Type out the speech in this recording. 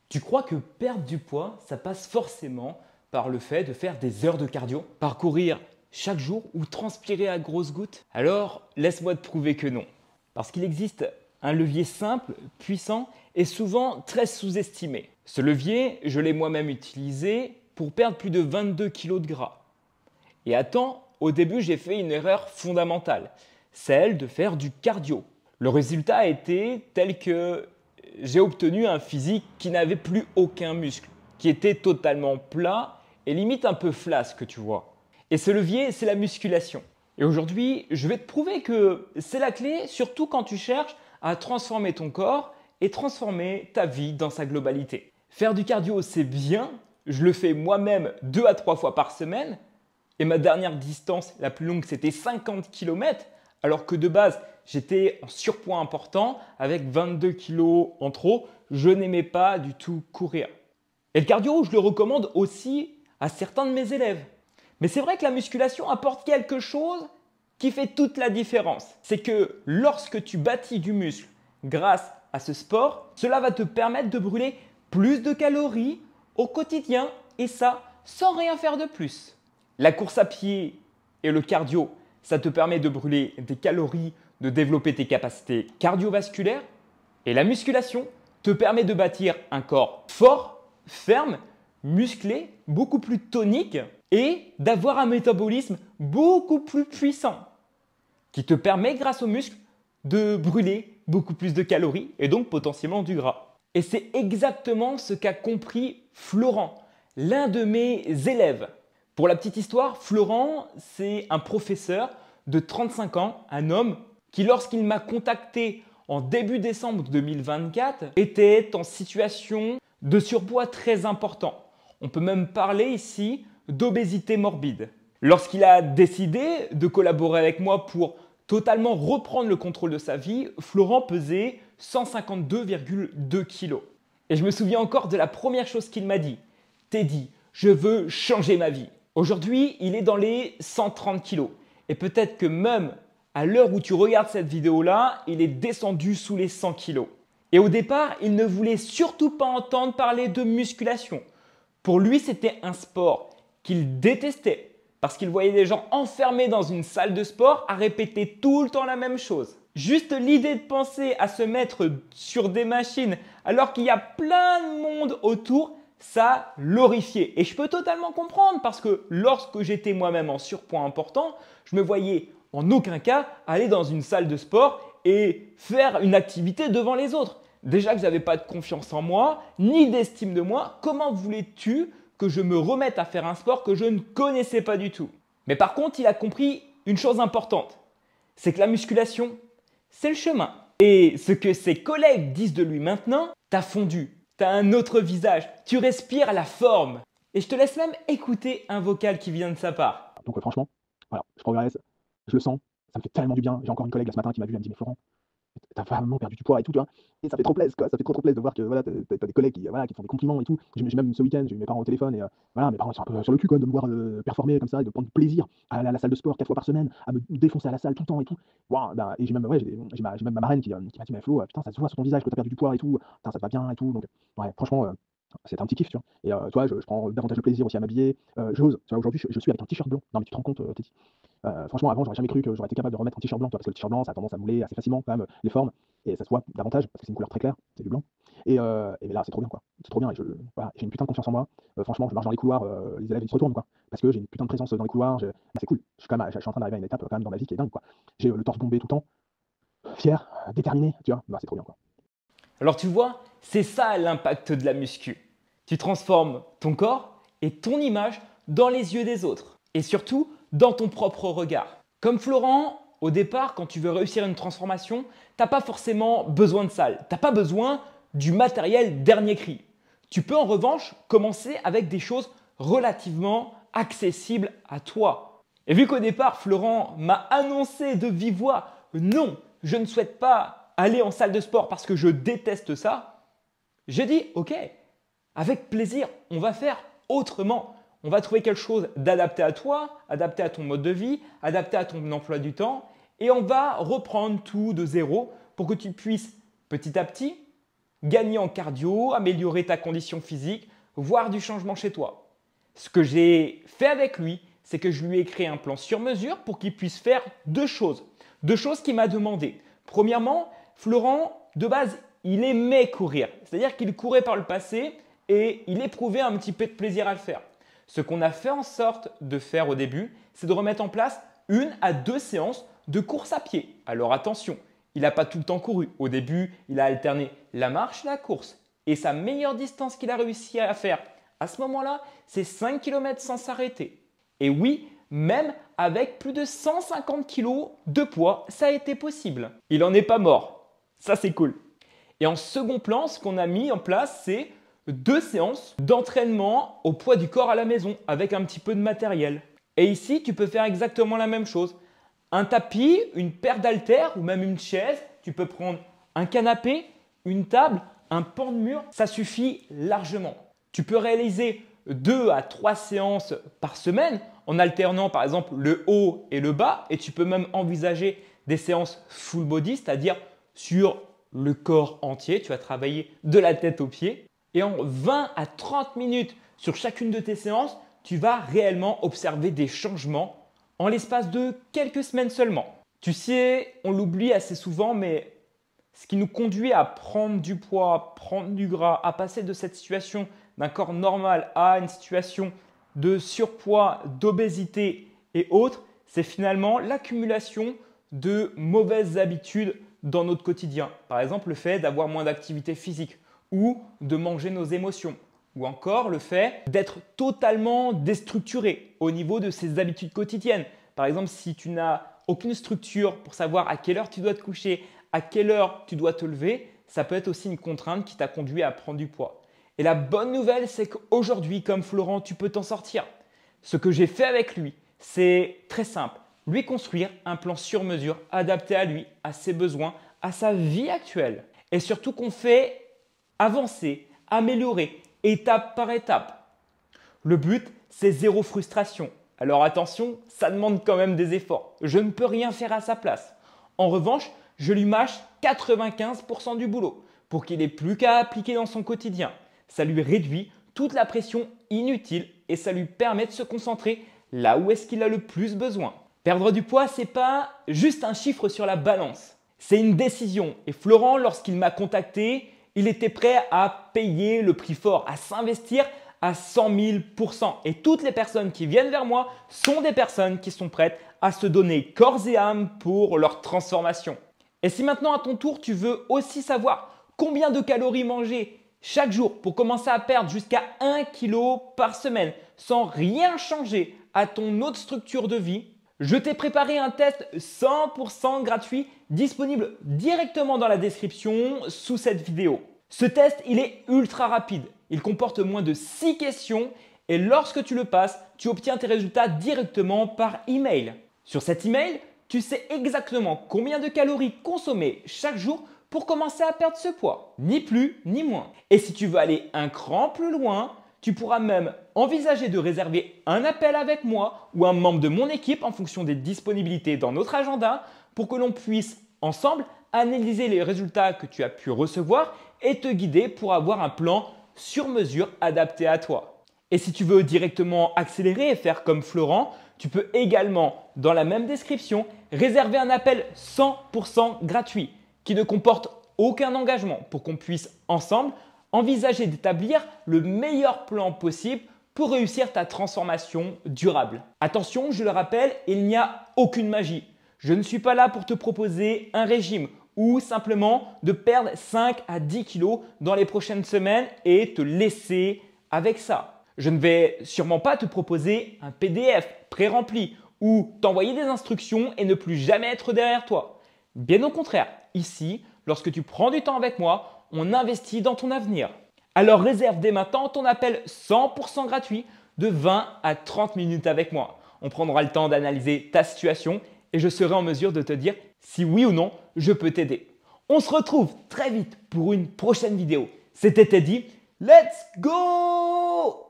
Tu crois que perdre du poids, ça passe forcément par le fait de faire des heures de cardio, parcourir chaque jour ou transpirer à grosses gouttes? Alors, laisse-moi te prouver que non. Parce qu'il existe un levier simple, puissant et souvent très sous-estimé. Ce levier, je l'ai moi-même utilisé pour perdre plus de 22 kg de gras. Et attends, au début, j'ai fait une erreur fondamentale, celle de faire du cardio. Le résultat a été tel que j'ai obtenu un physique qui n'avait plus aucun muscle, qui était totalement plat et limite un peu flasque, tu vois. Et ce levier, c'est la musculation. Et aujourd'hui, je vais te prouver que c'est la clé, surtout quand tu cherches à transformer ton corps et transformer ta vie dans sa globalité. Faire du cardio, c'est bien. Je le fais moi-même 2 à 3 fois par semaine. Et ma dernière distance la plus longue, c'était 50 km, alors que de base, j'étais en surpoids important, avec 22 kg en trop. Je n'aimais pas du tout courir. Et le cardio, je le recommande aussi à certains de mes élèves. Mais c'est vrai que la musculation apporte quelque chose qui fait toute la différence. C'est que lorsque tu bâtis du muscle grâce à ce sport, cela va te permettre de brûler plus de calories au quotidien et ça sans rien faire de plus. La course à pied et le cardio, ça te permet de brûler des calories, de développer tes capacités cardiovasculaires. Et la musculation te permet de bâtir un corps fort, ferme, musclé, beaucoup plus tonique et d'avoir un métabolisme beaucoup plus puissant qui te permet, grâce aux muscles, de brûler beaucoup plus de calories et donc potentiellement du gras. Et c'est exactement ce qu'a compris Florent, l'un de mes élèves. Pour la petite histoire, Florent, c'est un professeur de 35 ans, un homme qui, lorsqu'il m'a contacté en début décembre 2024, était en situation de surpoids très important. On peut même parler ici d'obésité morbide. Lorsqu'il a décidé de collaborer avec moi pour totalement reprendre le contrôle de sa vie, Florent pesait 152,2 kg. Et je me souviens encore de la première chose qu'il m'a dit. Teddy, je veux changer ma vie. Aujourd'hui, il est dans les 130 kg. Et peut-être que même à l'heure où tu regardes cette vidéo-là, il est descendu sous les 100 kg. Et au départ, il ne voulait surtout pas entendre parler de musculation. Pour lui, c'était un sport qu'il détestait parce qu'il voyait des gens enfermés dans une salle de sport à répéter tout le temps la même chose. Juste l'idée de penser à se mettre sur des machines alors qu'il y a plein de monde autour, ça l'horrifiait. Et je peux totalement comprendre parce que lorsque j'étais moi-même en surpoids important, je me voyais en aucun cas aller dans une salle de sport et faire une activité devant les autres. Déjà que je n'avais pas de confiance en moi, ni d'estime de moi, comment voulais-tu que je me remette à faire un sport que je ne connaissais pas du tout? Mais par contre, il a compris une chose importante, c'est que la musculation, c'est le chemin. Et ce que ses collègues disent de lui maintenant, t'as fondu, t'as un autre visage, tu respires la forme. Et je te laisse même écouter un vocal qui vient de sa part. Donc franchement, voilà, je progresse, je le sens, ça me fait tellement du bien. J'ai encore une collègue là, ce matin qui m'a vu, elle me dit: «Mais Florent, t'as vraiment perdu du poids et tout», tu vois? Et ça fait trop plaisir, quoi, ça fait trop, trop plaisir de voir que voilà, tu des collègues qui, voilà, qui font des compliments et tout. J'ai même ce week-end, j'ai eu mes parents au téléphone et voilà, mes parents sont un peu sur le cul, quoi, de me voir, performer comme ça et de prendre du plaisir à aller à la salle de sport 4 fois par semaine, à me défoncer à la salle tout le temps et tout. Waouh, bah et j'ai même ouais, j'ai même ma marraine qui m'a dit: «Mais Flo, putain, ça se voit sur ton visage que t'as perdu du poids et tout, putain, ça te va bien et tout», donc ouais, franchement, c'était un petit kiff, tu vois? Et tu vois, je prends davantage de plaisir aussi à m'habiller, j'ose, tu vois? Aujourd'hui, je suis avec un t-shirt blanc. Non mais tu te rends compte, Teddy? Franchement, avant, j'aurais jamais cru que j'aurais été capable de remettre un t-shirt blanc, tu vois? Parce que le t-shirt blanc, ça a tendance à mouler assez facilement quand même, les formes et ça se voit davantage parce que c'est une couleur très claire, c'est du blanc et là, c'est trop bien, quoi. C'est trop bien et voilà, j'ai une putain de confiance en moi. Franchement, je marche dans les couloirs, les élèves, ils se retournent, quoi, parce que j'ai une putain de présence dans les couloirs, c'est cool. Je suis en train d'arriver à une étape, quand même dans ma vie qui est dingue, quoi. J'ai, le torse bombé tout le temps, fier, déterminé, tu vois? Bah, c'est trop bien, quoi. Alors tu vois, c'est ça l'impact de la muscu. Tu transformes ton corps et ton image dans les yeux des autres. Et surtout, dans ton propre regard. Comme Florent, au départ, quand tu veux réussir une transformation, tu n'as pas forcément besoin de salle. Tu n'as pas besoin du matériel dernier cri. Tu peux en revanche commencer avec des choses relativement accessibles à toi. Et vu qu'au départ, Florent m'a annoncé de vive voix, non, je ne souhaite pas aller en salle de sport parce que je déteste ça, j'ai dit, ok, avec plaisir, on va faire autrement. On va trouver quelque chose d'adapté à toi, adapté à ton mode de vie, adapté à ton emploi du temps et on va reprendre tout de zéro pour que tu puisses petit à petit gagner en cardio, améliorer ta condition physique, voir du changement chez toi. Ce que j'ai fait avec lui, c'est que je lui ai créé un plan sur mesure pour qu'il puisse faire deux choses. Deux choses qu'il m'a demandé. Premièrement, Florent, de base, il aimait courir. C'est-à-dire qu'il courait par le passé et il éprouvait un petit peu de plaisir à le faire. Ce qu'on a fait en sorte de faire au début, c'est de remettre en place 1 à 2 séances de course à pied. Alors attention, il n'a pas tout le temps couru. Au début, il a alterné la marche et la course. Et sa meilleure distance qu'il a réussi à faire à ce moment-là, c'est 5 km sans s'arrêter. Et oui, même avec plus de 150 kg de poids, ça a été possible. Il n'en est pas mort. Ça, c'est cool. Et en second plan, ce qu'on a mis en place, c'est 2 séances d'entraînement au poids du corps à la maison avec un petit peu de matériel. Et ici, tu peux faire exactement la même chose. Un tapis, une paire d'haltères ou même une chaise. Tu peux prendre un canapé, une table, un pan de mur. Ça suffit largement. Tu peux réaliser 2 à 3 séances par semaine en alternant par exemple le haut et le bas. Et tu peux même envisager des séances full body, c'est-à-dire sur le corps entier. Tu vas travailler de la tête aux pieds. Et en 20 à 30 minutes sur chacune de tes séances, tu vas réellement observer des changements en l'espace de quelques semaines seulement. Tu sais, on l'oublie assez souvent, mais ce qui nous conduit à prendre du poids, prendre du gras, à passer de cette situation d'un corps normal à une situation de surpoids, d'obésité et autres, c'est finalement l'accumulation de mauvaises habitudes dans notre quotidien. Par exemple, le fait d'avoir moins d'activité physique ou de manger nos émotions. Ou encore le fait d'être totalement déstructuré au niveau de ses habitudes quotidiennes. Par exemple, si tu n'as aucune structure pour savoir à quelle heure tu dois te coucher, à quelle heure tu dois te lever, ça peut être aussi une contrainte qui t'a conduit à prendre du poids. Et la bonne nouvelle, c'est qu'aujourd'hui, comme Florent, tu peux t'en sortir. Ce que j'ai fait avec lui, c'est très simple. Lui construire un plan sur mesure adapté à lui, à ses besoins, à sa vie actuelle. Et surtout qu'on fait avancer, améliorer, étape par étape. Le but, c'est zéro frustration. Alors attention, ça demande quand même des efforts. Je ne peux rien faire à sa place. En revanche, je lui mâche 95% du boulot pour qu'il n'ait plus qu'à appliquer dans son quotidien. Ça lui réduit toute la pression inutile et ça lui permet de se concentrer là où est-ce qu'il a le plus besoin. Perdre du poids, ce n'est pas juste un chiffre sur la balance. C'est une décision. Et Florent, lorsqu'il m'a contacté, il était prêt à payer le prix fort, à s'investir à 100 000%. Et toutes les personnes qui viennent vers moi sont des personnes qui sont prêtes à se donner corps et âme pour leur transformation. Et si maintenant à ton tour, tu veux aussi savoir combien de calories manger chaque jour pour commencer à perdre jusqu'à 1 kg par semaine sans rien changer à ton autre structure de vie, je t'ai préparé un test 100% gratuit disponible directement dans la description sous cette vidéo. Ce test, il est ultra rapide. Il comporte moins de 6 questions et lorsque tu le passes, tu obtiens tes résultats directement par email. Sur cet email, tu sais exactement combien de calories consommer chaque jour pour commencer à perdre ce poids. Ni plus ni moins. Et si tu veux aller un cran plus loin, tu pourras même envisager de réserver un appel avec moi ou un membre de mon équipe en fonction des disponibilités dans notre agenda pour que l'on puisse ensemble analyser les résultats que tu as pu recevoir et te guider pour avoir un plan sur mesure adapté à toi. Et si tu veux directement accélérer et faire comme Florent, tu peux également, dans la même description, réserver un appel 100% gratuit qui ne comporte aucun engagement pour qu'on puisse ensemble envisager d'établir le meilleur plan possible pour réussir ta transformation durable. Attention, je le rappelle, il n'y a aucune magie. Je ne suis pas là pour te proposer un régime ou simplement de perdre 5 à 10 kilos dans les prochaines semaines et te laisser avec ça. Je ne vais sûrement pas te proposer un PDF pré-rempli ou t'envoyer des instructions et ne plus jamais être derrière toi. Bien au contraire, ici, lorsque tu prends du temps avec moi, on investit dans ton avenir. Alors réserve dès maintenant ton appel 100% gratuit de 20 à 30 minutes avec moi. On prendra le temps d'analyser ta situation et je serai en mesure de te dire si oui ou non je peux t'aider. On se retrouve très vite pour une prochaine vidéo. C'était Teddy. Let's go!